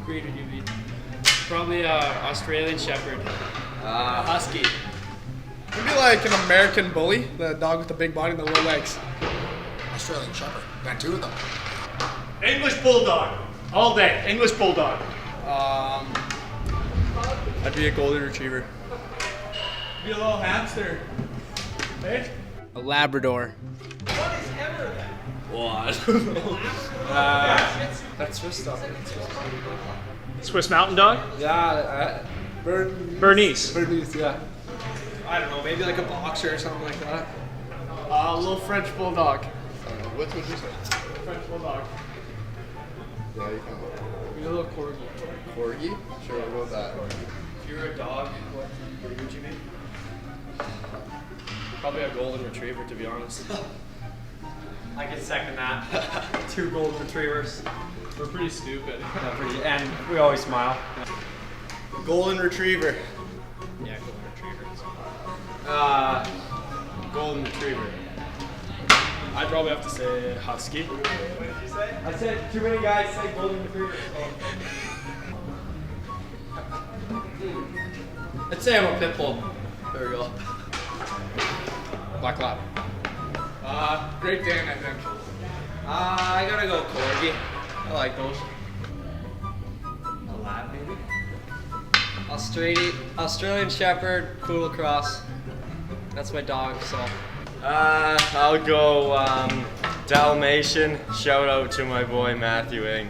breed would you be? Probably Australian Shepherd. Husky. Maybe like an American bully, the dog with the big body and the little legs. Australian Shepherd. Got two of them. English Bulldog. All day. English Bulldog. I'd be a golden retriever. Be a little hamster. Hey? A Labrador. What is Everett? What? That's Swiss stuff. Swiss Mountain Dog? Yeah, Bernese. Bernese, yeah. I don't know, maybe like a boxer or something like that. A little French Bulldog. What would you say? French Bulldog. Yeah, you can. Maybe a little Corgi. Corgi? Sure, I'll go with that. If you were a dog, what breed would you be? Probably a golden retriever, to be honest. I can second that. 2 golden retrievers. We're pretty stupid. And we always smile. Golden retriever. Yeah, golden retriever. Golden retriever. I'd probably have to say husky. What did you say? I said too many guys say golden retriever. I'd say I'm a pit bull. There we go. Black Lab. Great Dan, I think. I gotta go corgi. I like those. A lab maybe? Australian Shepherd, Poodle Cross. That's my dog, so. I'll go Dalmatian. Shout out to my boy Matthew Ing.